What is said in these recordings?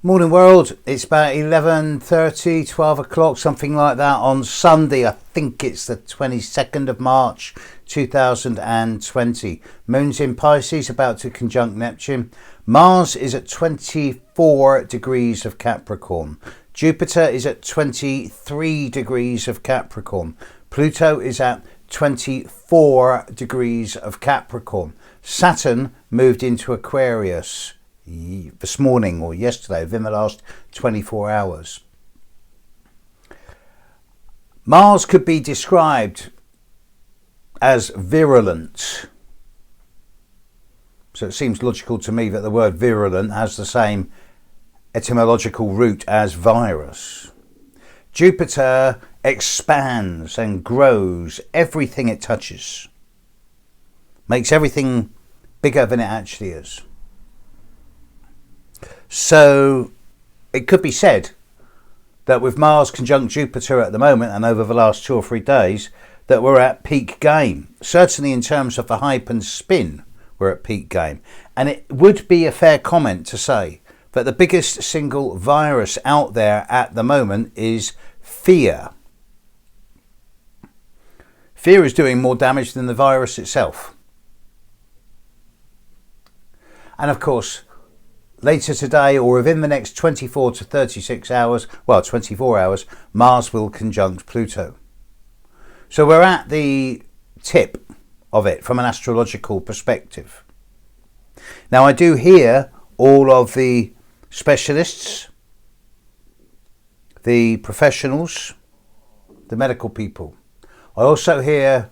Morning world, it's about 11:30, 12 o'clock, something like that on Sunday. I think it's the 22nd of March 2020. Moon's in Pisces, about to conjunct Neptune. Mars is at 24 degrees of Capricorn. Jupiter is at 23 degrees of Capricorn. Pluto is at 24 degrees of Capricorn. Saturn moved into Aquarius this morning or yesterday, within the last 24 hours. Mars could be described as virulent. So it seems logical to me that the word virulent has the same etymological root as virus. Jupiter expands and grows everything it touches, makes everything bigger than it actually is. So it could be said that with Mars conjunct Jupiter at the moment and over the last 2 or 3 days that we're at peak game. Certainly in terms of the hype and spin, we're at peak game. And it would be a fair comment to say that the biggest single virus out there at the moment is fear. Fear is doing more damage than the virus itself. And of course, later today or within the next 24 to 36 hours, 24 hours, Mars will conjunct Pluto. So we're at the tip of it from an astrological perspective. Now I do hear all of the specialists, the professionals, the medical people. I also hear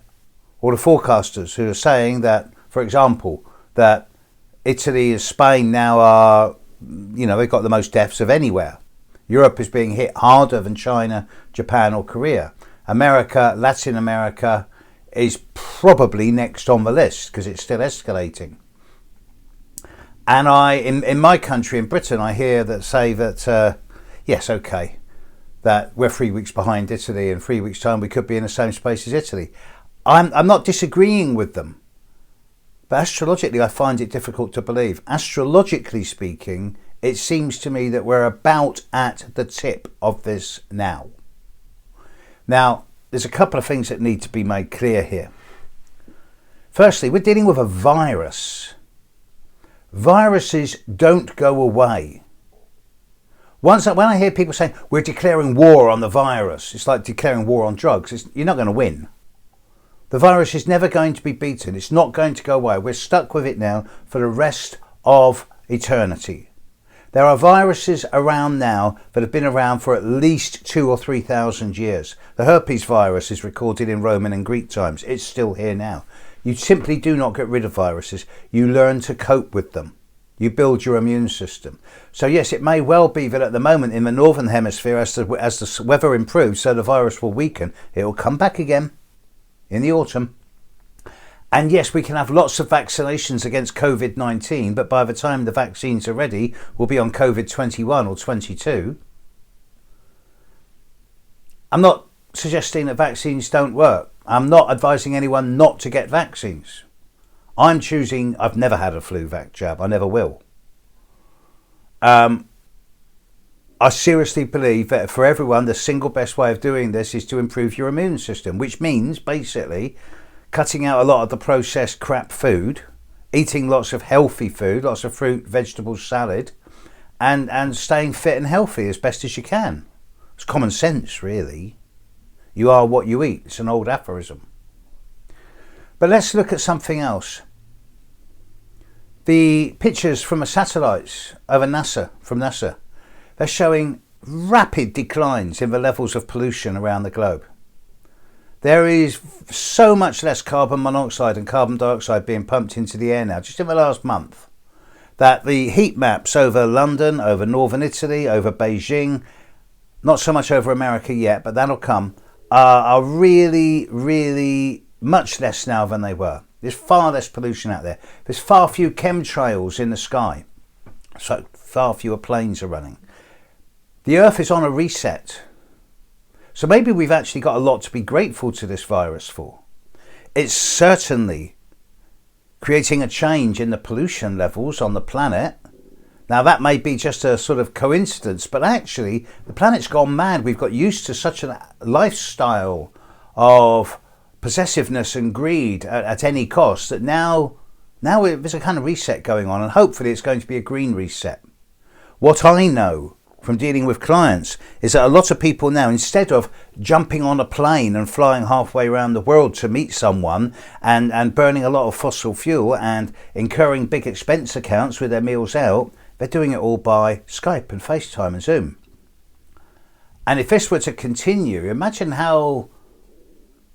all the forecasters who are saying that, for example, that Italy and Spain now are, they've got the most deaths of anywhere. Europe is being hit harder than China, Japan or Korea. America, Latin America is probably next on the list because it's still escalating. And in my country, in Britain, I hear that say that, yes, okay, that we're 3 weeks behind Italy. In 3 weeks' time, we could be in the same space as Italy. I'm not disagreeing with them. But astrologically, I find it difficult to believe. Astrologically speaking, it seems to me that we're about at the tip of this now. Now, there's a couple of things that need to be made clear here. Firstly, we're dealing with a virus. Viruses don't go away. When I hear people saying, we're declaring war on the virus, it's like declaring war on drugs. You're not going to win. The virus is never going to be beaten. It's not going to go away. We're stuck with it now for the rest of eternity. There are viruses around now that have been around for at least 2,000 or 3,000 years. The herpes virus is recorded in Roman and Greek times. It's still here now. You simply do not get rid of viruses. You learn to cope with them. You build your immune system. So yes, it may well be that at the moment in the northern hemisphere, as the weather improves, so the virus will weaken, it will come back again in the autumn. And yes, we can have lots of vaccinations against COVID-19, but by the time the vaccines are ready, we'll be on COVID-21 or 22. I'm not suggesting that vaccines don't work. I'm not advising anyone not to get vaccines. I've never had a flu vac jab. I never will. I seriously believe that for everyone, the single best way of doing this is to improve your immune system, which means basically cutting out a lot of the processed crap food, eating lots of healthy food, lots of fruit, vegetables, salad, and staying fit and healthy as best as you can. It's common sense, really. You are what you eat. It's an old aphorism. But let's look at something else. The pictures from the satellites over from NASA, they're showing rapid declines in the levels of pollution around the globe. There is so much less carbon monoxide and carbon dioxide being pumped into the air now, just in the last month, that the heat maps over London, over northern Italy, over Beijing, not so much over America yet, but that'll come, are really, really much less now than they were. There's far less pollution out there. There's far fewer chemtrails in the sky. So far fewer planes are running. The Earth is on a reset. So maybe we've actually got a lot to be grateful to this virus for. It's certainly creating a change in the pollution levels on the planet Now that may be just a sort of coincidence, but actually the planet's gone mad. We've got used to such a lifestyle of possessiveness and greed at any cost that now there's a kind of reset going on, and hopefully it's going to be a green reset. What I know from dealing with clients is that a lot of people now, instead of jumping on a plane and flying halfway around the world to meet someone and burning a lot of fossil fuel and incurring big expense accounts with their meals out, they're doing it all by Skype and FaceTime and Zoom. And if this were to continue, imagine how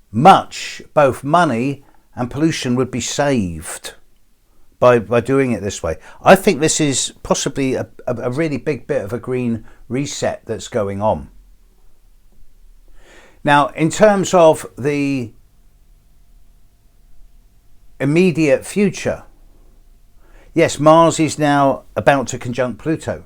much both money and pollution would be saved by doing it this way. I think this is possibly a really big bit of a green reset that's going on. Now, in terms of the immediate future, yes, Mars is now about to conjunct Pluto.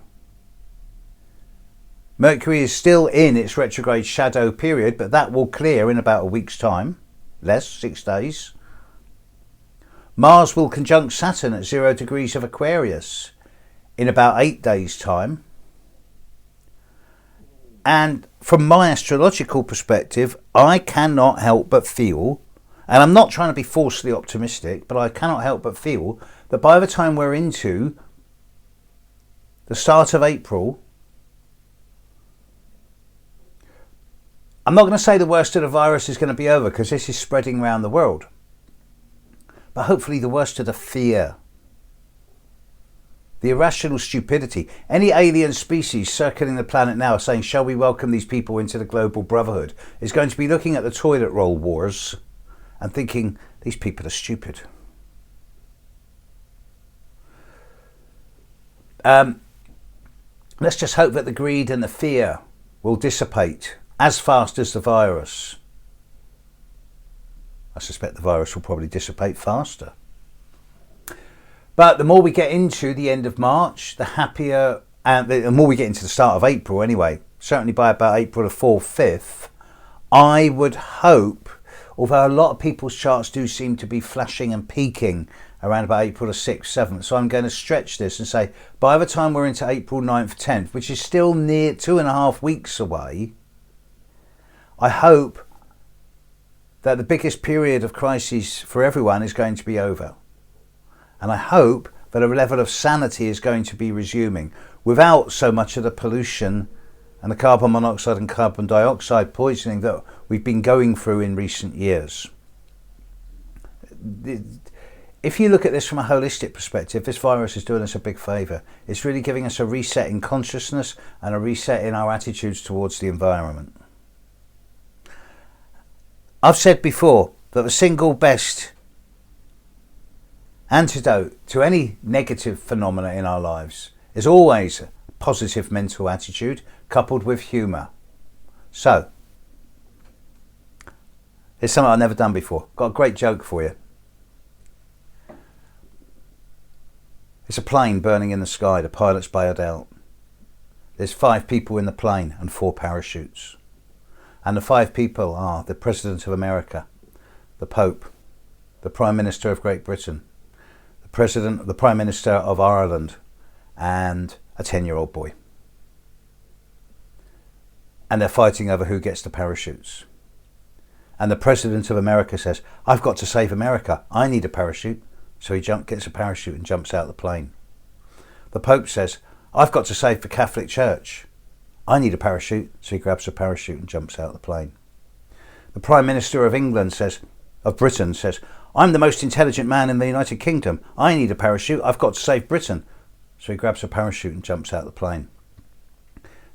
Mercury is still in its retrograde shadow period, but that will clear in about a week's time, less, 6 days. Mars will conjunct Saturn at 0 degrees of Aquarius in about 8 days' time. And from my astrological perspective, I cannot help but feel, and I'm not trying to be falsely optimistic, but I cannot help but feel that by the time we're into the start of April, I'm not going to say the worst of the virus is going to be over, because this is spreading around the world. But hopefully the worst of the fear, the irrational stupidity. Any alien species circling the planet now saying, shall we welcome these people into the global brotherhood, is going to be looking at the toilet roll wars and thinking, these people are stupid. Let's just hope that the greed and the fear will dissipate as fast as the virus. I suspect the virus will probably dissipate faster. But the more we get into the end of March, the happier, and the more we get into the start of April anyway, certainly by about April the 4th, 5th, I would hope, although a lot of people's charts do seem to be flashing and peaking around about April the 6th, 7th, so I'm going to stretch this and say by the time we're into April 9th, 10th, which is still near 2.5 weeks away, I hope that the biggest period of crisis for everyone is going to be over. And I hope that a level of sanity is going to be resuming without so much of the pollution and the carbon monoxide and carbon dioxide poisoning that we've been going through in recent years. If you look at this from a holistic perspective, this virus is doing us a big favour. It's really giving us a reset in consciousness and a reset in our attitudes towards the environment. I've said before that the single best antidote to any negative phenomena in our lives is always a positive mental attitude coupled with humour. So, it's something I've never done before. Got a great joke for you. It's a plane burning in the sky. The pilot's bailed out. There's 5 people in the plane and 4 parachutes. And the 5 people are the President of America, the Pope, the Prime Minister of Great Britain, the Prime Minister of Ireland, and a 10-year-old boy. And they're fighting over who gets the parachutes. And the President of America says, I've got to save America. I need a parachute. So he gets a parachute and jumps out of the plane. The Pope says, I've got to save the Catholic Church. I need a parachute, so he grabs a parachute and jumps out of the plane. The Prime Minister of Britain says, I'm the most intelligent man in the United Kingdom. I need a parachute. I've got to save Britain. So he grabs a parachute and jumps out of the plane.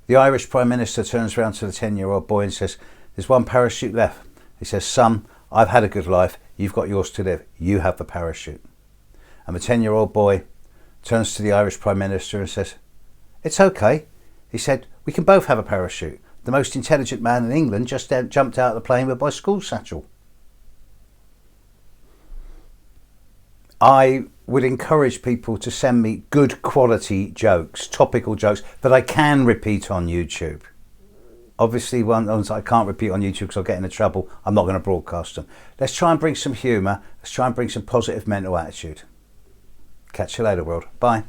The Irish Prime Minister turns around to the 10-year-old boy and says, there's 1 parachute left. He says, son, I've had a good life. You've got yours to live. You have the parachute. And the 10-year-old boy turns to the Irish Prime Minister and says, it's okay. He said, we can both have a parachute. The most intelligent man in England just jumped out of the plane with my school satchel. I would encourage people to send me good quality jokes, topical jokes that I can repeat on YouTube. Obviously, ones I can't repeat on YouTube because I'll get into trouble. I'm not going to broadcast them. Let's try and bring some humour. Let's try and bring some positive mental attitude. Catch you later, world. Bye.